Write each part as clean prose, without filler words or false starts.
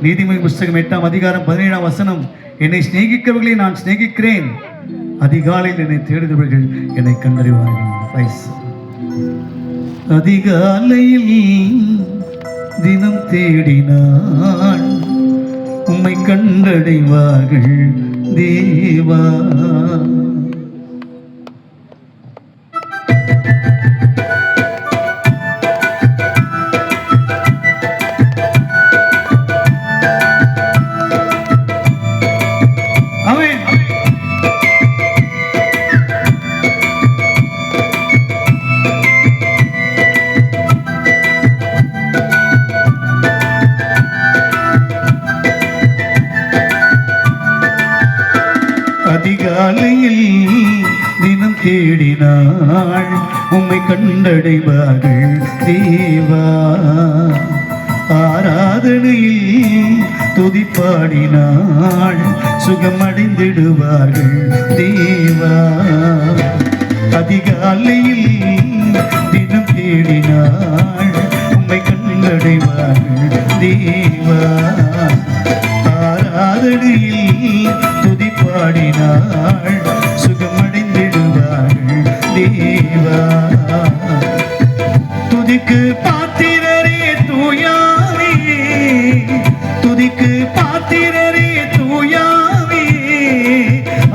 நீதிமொழி புஸ்தகம் 8ஆம் அதிகாரம் 17ஆம் வசனம், என்னை சிநேகிக்கிறவர்களை நான் சிநேகிக்கிறேன், அதிகாலையில் என்னை தேடுகிறவர்கள் என்னை கண்டறிவார்கள். அதிகாலையில் தினம் தேடினான் உம்மை கண்டடைவார்கள் தேவா. அதிகாலையில் தினம் தேடினாள் உம்மை கண்டடைவார்கள் தேவா. ஆராதனையில் துதிப்பாடினாள் சுகமடைந்திடுவார்கள் தேவா. அதிகாலையில் தினம் தேடினாள் உம்மை கண்டடைவார்கள் தேவா. ஆராதனையில் துதிப்பாடினாள் சுகமடைந்திடுவார்கள் தேவா. துதிக்கு பாத்திரரே தூயாவே, துதிக்கு பாத்திரரே தூயாவே,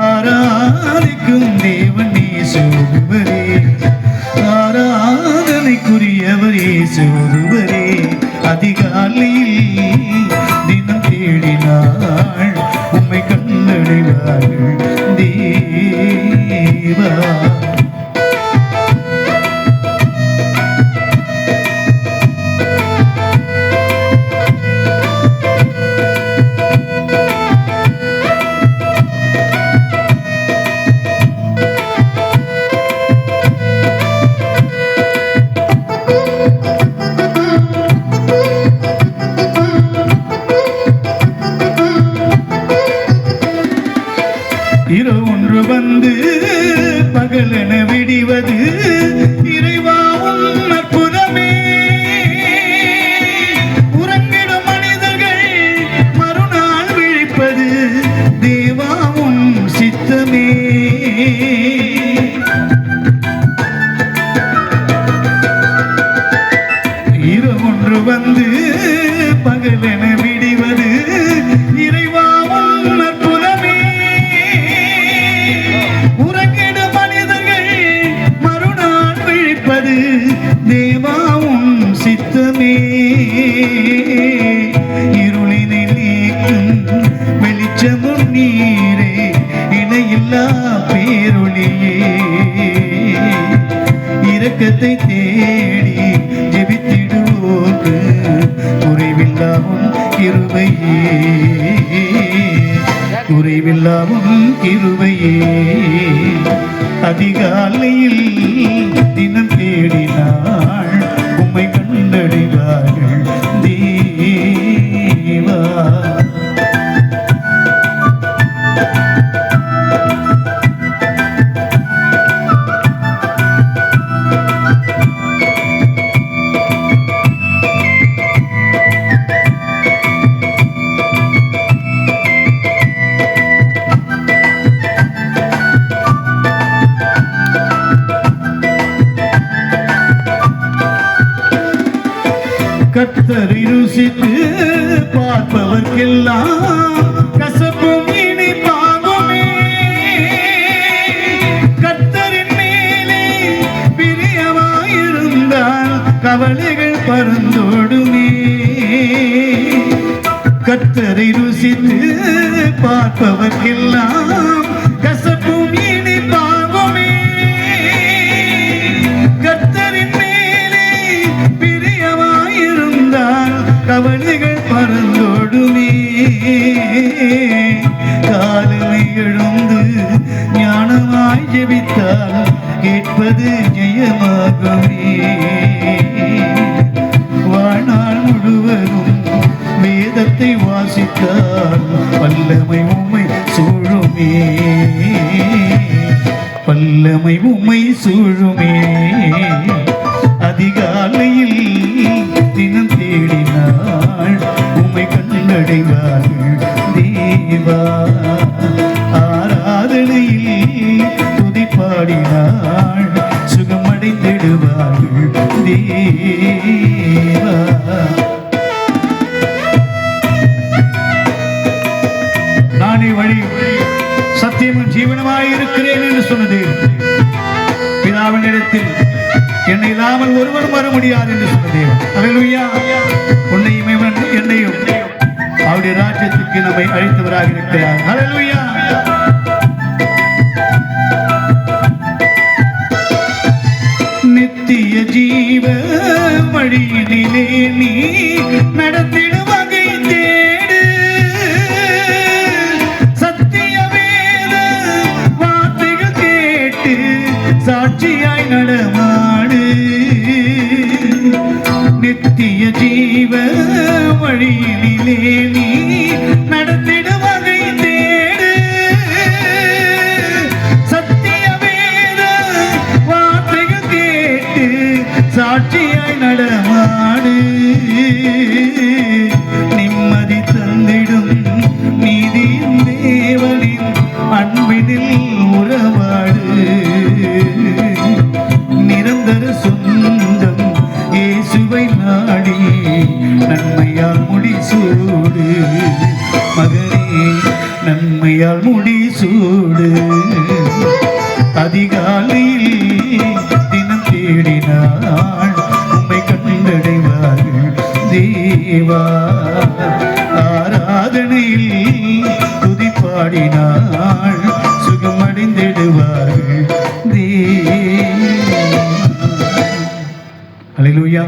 ஆராதிக்கும் தேவன் இயேசுவரே, ஆராதனைக்குரியவர் இயேசுவரே. அதிகாலையில் தினம் தேடினாள் உம்மை கண்டடைவார்கள் தேவா. இரவு ஒன்று வந்து பகலென விடிவது இறைவா உன் அற்புதமே. உறங்கிடும் மனிதர்கள் மறுநாள் விழிப்பது தேவா உன் சித்தமே. இரவு ஒன்று வந்து பகலென விடிவது இறைவா உன் அற்புதமே. உறங்கிடும் மனிதர்கள் மறுநாள் விழிப்பது தேவா உன் சித்தமே. இருளினை நீக்கும் வெளிச்சமும் நீரே, இணையில்லா பேரொளியே. இரக்கத்தை தேடி ஜெபித்திடுவோர்க்கு குறைவில்லாவும் கிருபையே, குறைவில்லாவும் கிருபையே. அதிகாலையில் தினம் தேடினாள் உம்மை கண்டடைவார்கள் தேவா. கர்த்தரை ருசித்து பார்ப்பவர்க்கெல்லாம் கசப்பும் இனிப்பாகுமே. கர்த்தரின் மேலே பிரியமாயிருந்தால் கவலைகள் பறந்தோடுமே. கர்த்தரை ருசித்து பார்ப்பவர்க்கெல்லாம் கசப்பும் இனிப்பாகுமே. கர்த்தரின் மேலே பிரியமாயிருந்தால் கவலைகள் பறந்தோடுமே. காலமை எழுந்து ஞானமாய் ஜெபித்தால் கேட்பது ஜெயமாகுமே. வாழ்நாள் முழுவதும் வேதத்தை வாசித்தால் வல்லமை உம்மை சூழுமே, வல்லமை உம்மை சூழுமே. அதிகாலையில் தினம் தேடினாள் உம்மை கண்டு கண்டடைவார்கள் தேவா. ஆராதனையில் துதிப்பாடினாள் சுகமடைந்திடுவார்கள் தேவா. நானே வழி சத்தியமும் ஜீவனமாய் இருக்கிறேன் என்று சொன்னது பிதாவினிடத்தில் என்னை இல்லாமல் ஒருவரும் வர முடியாது என்று சொன்ன தேவன். அல்லேலூயா. உன்னையும் என்னையும் அவருடைய ராஜ்யத்துக்கு நம்மை அழைத்தவராக இருக்கிறார். அல்லேலூயா. நித்திய ஜீவ வழியினிலே நீ நடத்திடும் வகை தேடு. சத்திய வேத வார்த்தைகள் கேட்டு சாட்சியாய் நடமாடு. நித்திய ஜீவ வழியினிலே நீ நடத்திடும் வகை தேடு. சத்திய வேத வார்த்தைகள் கேட்டு சாட்சியாய் நடமாடு. நிம்மதி தந்திடும் நீதியின் தேவனின் அன்பினில் உறவாடு. நிரந்தர சொந்தம் இயேசுவை நாடி நன்மையால் முடிசூடு. மகனே நன்மையால் முடிசூடு. அதிகாலையில் தினம் தேடினாள் உம்மை கண்டடைவார்கள் தேவா. ஆராதனையில் துதிப்பாடினாள் சுகமடைந்திடுவார்கள் தேவா. அல்லேலூயா.